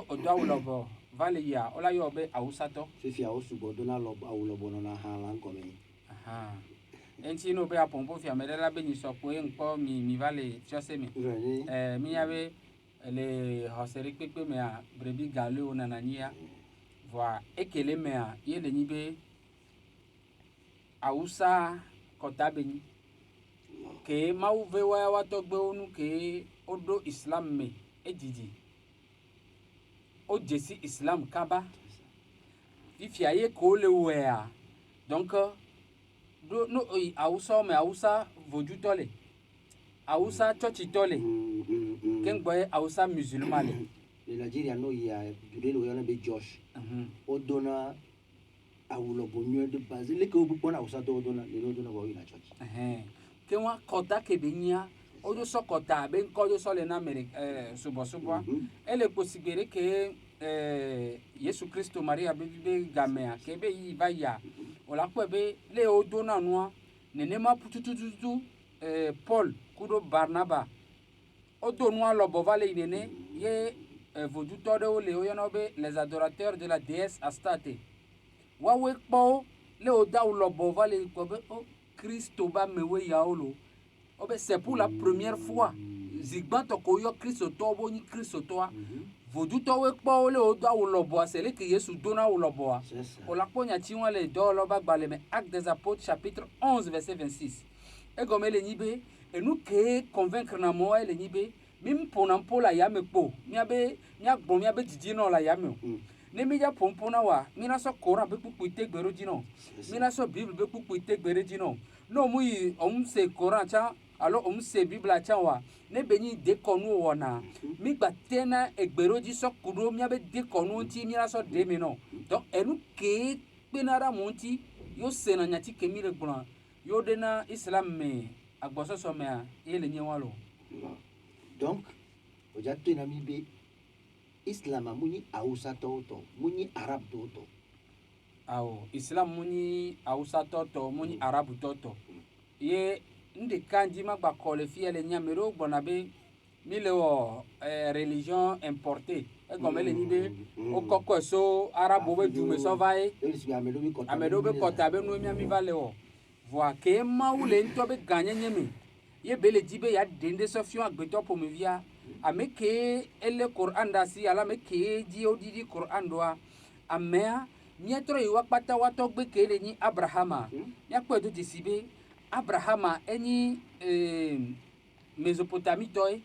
no odo lobo vale ya ola yo be awusato fifia osubo dona lobo awulobo na ha lan come aha enti no be apompo fia medela be ni so ko npo mi vale chose mi mi yabe le hoseri pepe me a brebi galo na nania voa ekele me a yele ni be awusa kota be ni ke mau ve wa to gbe onu ke odo islam me ejiji o jesi islam kaba fifia ye ko le wea donc do no awusa me awusa voju tole awusa church tole ken gboye awusa musulman le Nigeria no ya dudelo yana be Josh odona awulobo nyo de base ke obu pona awusa do odona le odona wo ina church ke wa kota ke benya ojo so kota be nko ojo so le na America subo ele posigere ke Yesu Kristo Maria be gamea ke be yi ba ya ola ko be le odona no nenema putututu Paul kudo Barnaba odonwa lobo vale idene ye vodu todo le oyono be les adorateurs de la déesse Astarte wa we po le oda lobo vale ko be o Christo ba mewe yaolo obe c'est pour la première fois zigbanto ko yo Christo to bo ni Christo to vodu to we po le oda lobo c'est le que Yesu dona lobo o la ponya ti won le do lo ba gbale me Actes des Apôtres chapitre 11 verset 26 e comme le nibe et nous que convaincre na mo le nibe mim pona mpola ya mepo miabe miagbo miabe didi no la ya me ne mi ja pompona wa mina so Coran be pupu itegbero dino mina so Bible be pupu itegbere dino no mu yi se Coran cha alo se Bible cha wa ne beni de konu wona mi gba tena egbero di so kudo miabe de konu ti mina so de mi no donc enu ke penara monti yo se na nyati ke mi le gbon yo de na Islam me agboso so me a ele nyi walo donc ojato na mi be Islam muni Hausa toto muni Arab toto awo Islam muni Hausa toto muni Arab toto ye ndi kanji magba kole fiele nyamero gbonabe mile o religion importée e gomele ni be o kokko so arabo be dume so vai amedo be kota be no mi vale o voa ke maule nto be ganyanyemi ye bele jibe ya dende so fion agbeto pomivia ameke ele Quran dasi ala meke ji odidi Quran doa amea mietro yiwa pata wato gbe kele ni Abrahama ya kwedo disibe Abrahama eni Mésopotamie toy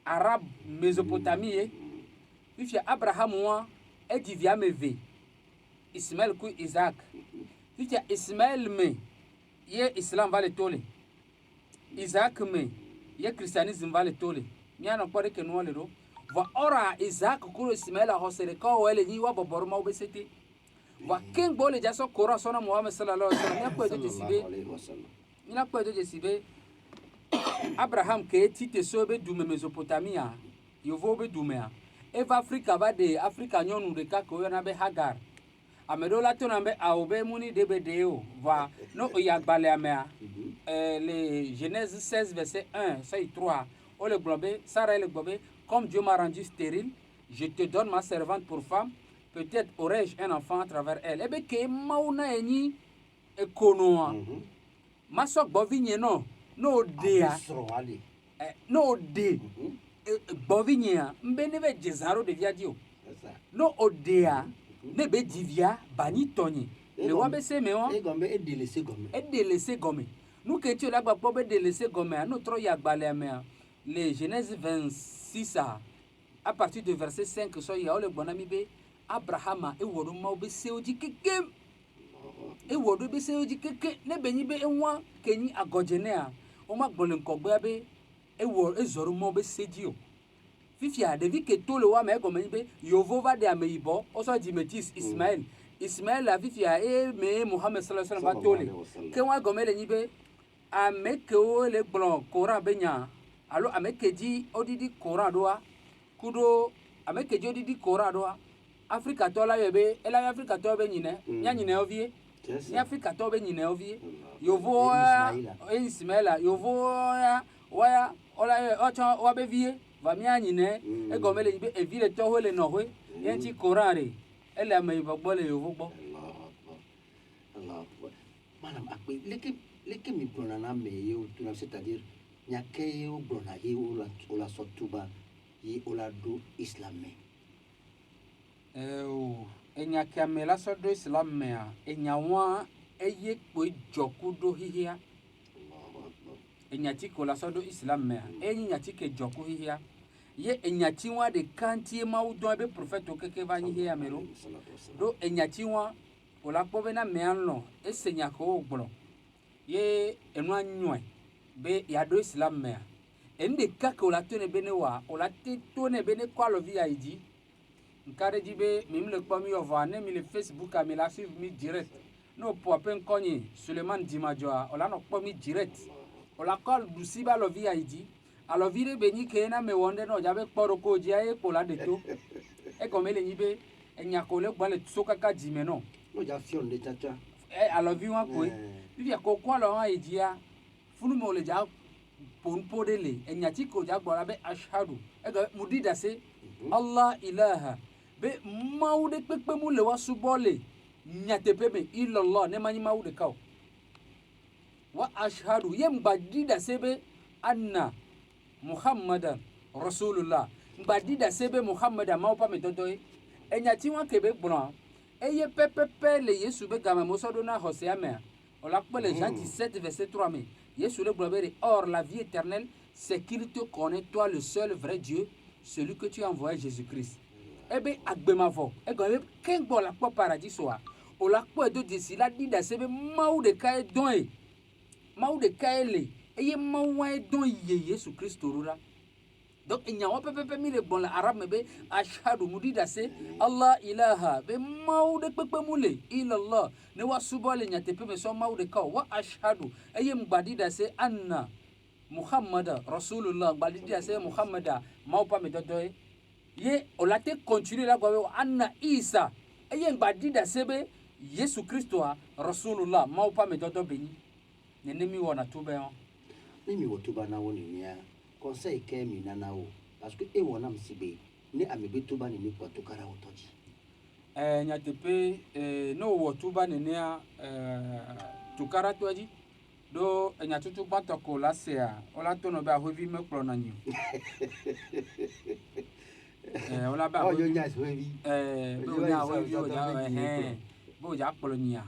Arab Mésopotamie fifia Abraham wa edivia meve Ismaël ku Isaac fifia Ismaël me ye Islam vale tole Isaac me ye christianisme vale tole miana pore ke no le ro va ora Isaac ku Ismaël a hosere ko wele ni wa bobor ma obesete va ken bole jaso Quran sona Muhammad sallallahu alaihi wasallam ya kwedo disibe ina kwedo disibe Abraham ke tite sobe dume Mesopotamia yovo be dumea eva Africa ba de Africa nyonu de ka ko na be Hagar amedola to na be aobe muni debedeo va no oyagbale amea le Genèse 16 verset 1 ça 3 o le globe Sarah le globe comme Dieu m'a rendu stérile je te donne ma servante pour femme peut-être aurai-je un enfant à travers elle ebe ke mauna eni ekonoa maso gbovinye no dea no de gbovinye mbe ne be jezaro de viadio no odea ne be divia bani tonyi le wa be se me won edelese gome nous que tu la gba be delese gome no tro ya gbale me le Genèse 26 à partir de verset 5 so ya o le gbona mi be Abraham e wodo ma be se oji keke e wodo be se oji keke ne benyi be enwa kenyi agojene a o ma gbole nkogbe be e wo e zoro mo be sedio fifia devi ke to le wa me go me be yovo va de ameibo o so di metis Ismaël la fifia e me Muhammad sallallahu alaihi wasallam tole ke wa go me le ni be ameke o le gbon Quran be nya alo ameke di odidi Quran doa kudo ameke di odidi Quran doa Africa to la yebe ela Africa to be nyine nya nyine ovie ni Africa to be nyine ovie yovo Ismaël yovo ya waya ola ocho wa be vie va mi anyine e go mele be e vile to hole no hwe yen ti korare e le me bo le yo bo Allah manam akpe leke mi brona na me yo tu na c'est-à-dire nyake yo brona hi ola sotuba yi ola do islamé o enya kame la so do islam me a enya wa eye po jokudo hihia enya ti ko la so do islam me a enya ti ke joku hihia ye enya ti wa de kantie ma u don be prophète o keke va nyi hia mero do enya ti wa o la po be na me anlo esenya ko ogbro ye enu anyoe be ya do islam me a ende kaka o la tone be ne wa o la te tone be ne kwa lo via iji nkare jibe mimle kwa mi over ne mi le Facebook a mi la suivre mi direct no po apen konyi Suleiman Dimajoa ola no kwa mi direct ola call dusiba lo via iji alo vire benyi ke na me wonde no jabe kporo ko ji aye ko la de to e ko mele nyibe enya ko le gbale soka ka jime no no ja fion de chacha alo vi wa ko vi ko kwa lo wa iji ya funu mo le ja pon podele enya ti ko ja gbora be ashhadu e ga mudida se Allah ilaha be maude pepe mu le wasu bole nyate pepe illallah ne mani maude kaw wa ashhadu yem badida sebe anna muhammadan rasulullah badida sebe muhammadan maupa metodoy enyati wa kebe bron eye pepe le yesu be gama mosodo na hosea me ola pele Jean 17 verset 3 me yesu le blabere or la vie éternelle c'est qu'il te connaît toi le seul vrai Dieu celui que tu as envoyé Jésus-Christ ebe agbemavo ego ebe kengbo la po paradis soa o la po edo desi la dida sebe mau de kai don e mau de kai le eye mau wa don ye Yesu Christ rura donc enya wa pepe mi le bon la arabe mebe ashhadu mudida se Allah ilaha be mau de pepe mule illallah ne wa subole nya tepe me so mau de ka wa ashhadu eye mbadida se anna muhammad rasulullah mbadida se muhammada mau pa me dodoe ye olate continue la gwa anna isa eye ngbadida sebe Yesu Kristo a rasulullah maupa me dodo beni nenemi wona tobe on nimi wotuba na woni nia conseil ke mi na nawo parce que e wona msibe ni amebe toba ni ni kwato kara otoji nyatepe no wotuba ne nia tukara toji do nyatutu batoko la sea ola tono ba hovi me kro na nyi ola ba oh yo nya so vi bo nya wo yo ja bo ja polonia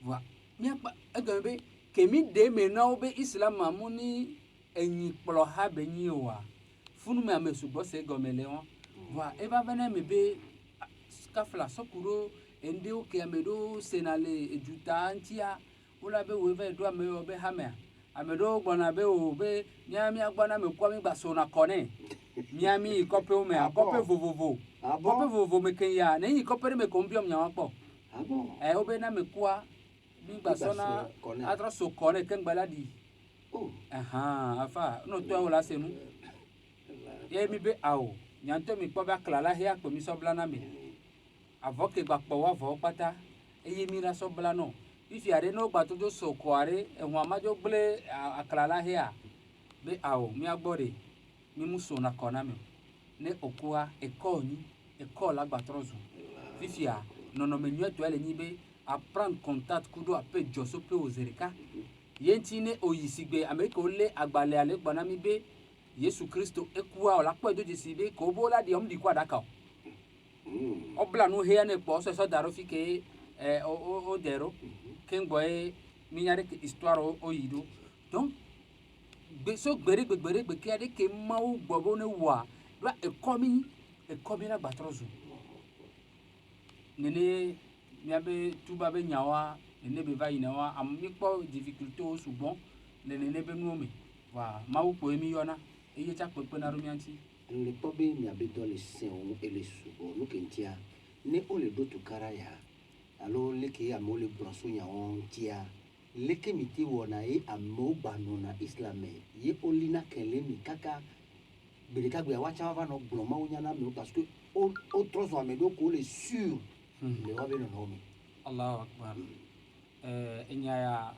wa mi apa egambe kemi de me na obe islam amuni enyi plo ha be nyi wa funu me amesu bo se gomele won wa e ba vena me be skafla sokuro ende o ke amedo senale ejuta antia ola be we ve do ame obe hamia amedo gbona be o be nyami agbona me kwa mi gba so na kone miami kope o me kope vovovo kope vovovo me kenya na yi kope me ko mbiom nya wapo obe na me kwa mi gba so na atro so kone ken gbaladi afa no to o la senu ye mi be awo nyanto mi po ba klala he akpo mi so bla na me avoke gba po wa vo pata eye mi ra so bla no ifi are no gba to do so ko are ehun amajo gble aklala he a be awo mi agbore mi muso na kona me ne okua ekoni ekola gbatrozu fifia nono menyo to ele nibe a prendre contact kudo ape joso pe ozerika yenti ne oyisigbe amerika ole agbale ale gbana mi be Yesu Kristo ekua ola po edo jesibe ko bola di omdi kwa daka obla no he ne po so daro fike o dero kengbo e minyare ke histoire o yido donc so gbere ke ade ke mawo gbobo ne wa la ekomi na gbatrozu nene miabe tuba be nyawa nene be va inawa ammi po difficulté o sugbon nene be nuome wa mawo po emi yona eye cha pepe na rumianti le pobe miabe do le sen ele subo no kentia ne ole do tukara ya alo leke amole bronso nya on tia leke miti wona e amoba no na islame ye olina kele mi kaka beleka gbe awacha va no gbon ma onya na me parce que o trozo amedo ko le sur le wa be no no mi Allahu akbar enya ya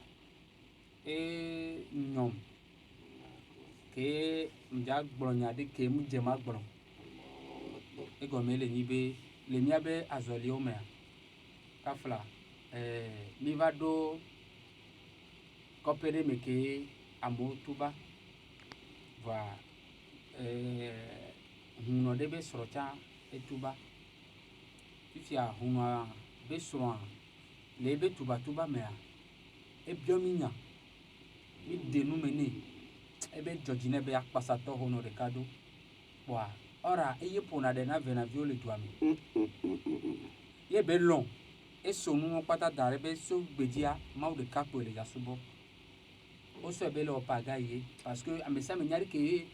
nyom ke mja gbronya de ke mu jema gbron e go me le ni be le mia be azoli o me kafla mi va do kopere me ke amo tuba va huno de be sorocha e tuba fifia huno be soro le be tuba me e biominya mi denu mene ebe jojine be akpasato hono recado wa ora eye pona de na vena viole tuami ye be long e sonu pata dare be so gbejia ma de capo le gasubo o so be le opaga ye parce que amesa me nyari ke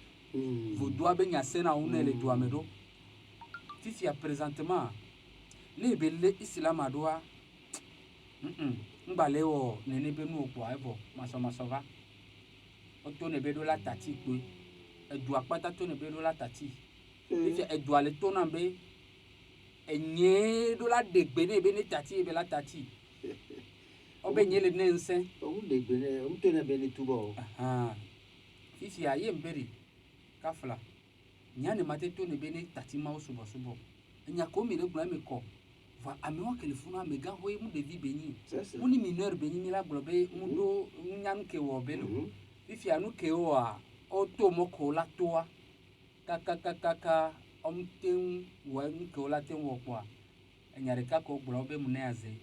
vous doit be nya sena une le tuame do fifi a présentement le be le islam adoa ngbale wo nene be nu opo ebo maso va o to ne be do la tati pe edu apata to ne be do la tati fifi edu ale to na be enye do la degbe ne be ne tati be la tati o be nye le ne nsen o degbe ne o to ne be ne tubo fifi aye mberi kafla nya ne mate to ne be ne tati ma o subo nya ko mi le gba me ko va amewa telefona me ga hoye mu devi beni mu ni mineur beni mi la globe mu do nyan ke wo belu fifi anu ke o a o to mo ko la toa kaka omten wo nke o la ten wo kwa enyare ka ko globe mu ne aze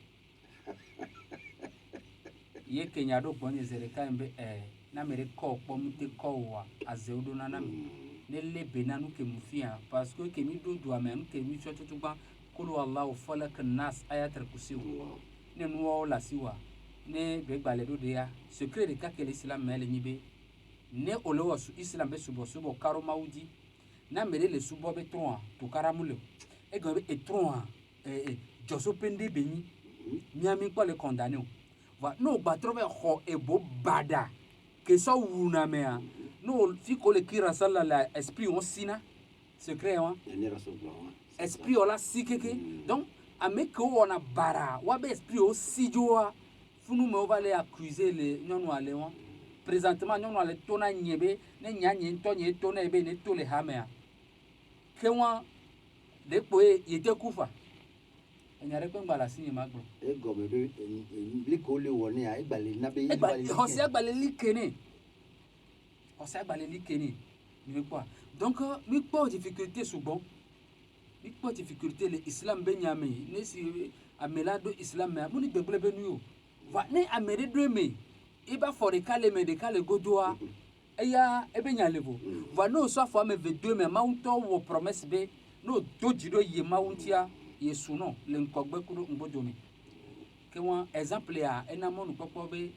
ye kenya do bonye zere ka mbe na mere ko po mu te ko wa aze odo na mi ne le benanu ke mu fia parce que ke mi do ame ke mi chocho gba kulu wallahu falak nas ayatul kursi ne nuwa la siwa ne be gbale do dia secret de ka ke l'islam mele nibe ne olo su islam be subo karo maudi na mere le subo be tron to karamule e go be tron joso pende beni miami kwa le condamné va no ba trobe ho e bo bada que so wuna mea no fi ko le kira sala esprit on sina secret wa esprit ola sikeke donc ameko wona bara wa be esprit o sijoa funu me va les accuser les nyonu ale won présentement nyonu ale tona nyebe ne nyanye ntonye tona ebe ne to le hamea ke won de poe yete kufa enyare pe ngba la sinye magbo e go be li ko le woni a igbale na be o se agbale likene ni quoi donc mi po difficulté souvent mi po difficulté le islam be nyame ne si amelado islam me muni begbele be nu va ne amere do me iba for kale me de kale godoa eya ebe nyalevo va no so fo me vedo me maunto wo promesse be no dojido ye mauntia yesu no le nkogbe kuru ngbodomi ke won exemple a enamo nu popo be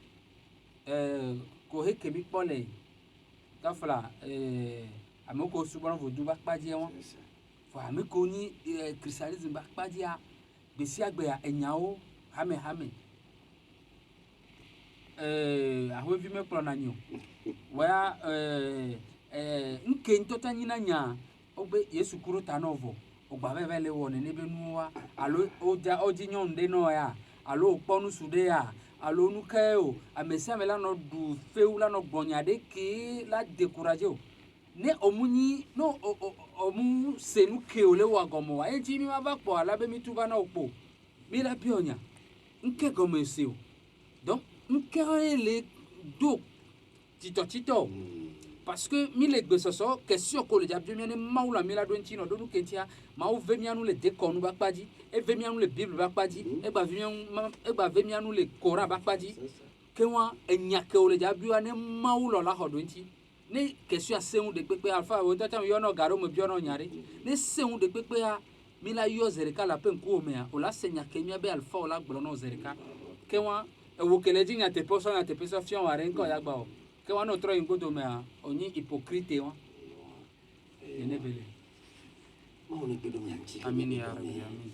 ko he kemi pole kafla amoko subon vo duba paje won fo ameko ni christianisme ba paje a besi agbe a enyawo hame ahwe vi me pro na nyo wa nke ntota nyina nya ogbe yesu kuru tanovo ogba bebe le woni ne be nuwa alo oji nyonde no ya alo ponu sude ya alo nuke o amesa mela no du feu la no gbonya de ke la décourager o ne omunyi no omu senu ke o le wa gomo wa enji mi ma va po ala be mi tuba na opo mi la bionya nke gomo ese o donc nke le do tito parce que mi le gbesoso question ko le jabjo mi ne maula mi la do ntino do nu kentia ma o ve mi anu le dekonu ba paji e ve mi anu le bible ba paji e ba ve mi anu le coran ba paji ke wa enya ke o le jabjo ne maulo la hodo nti ne question aseun de pepe alfa o tata yo no garo mo bio no nyare ne seun de pepe a mi la yo zereka la pen ko me a o la senya ke mi be alfa o la gboro no zereka ke wa e wo kele jinya te person fion wa ren ko ya gba o ke wa no tro ingodo me a oni hypocrite wa ene bele mo ni bedo nyanti amini ya rabbi amin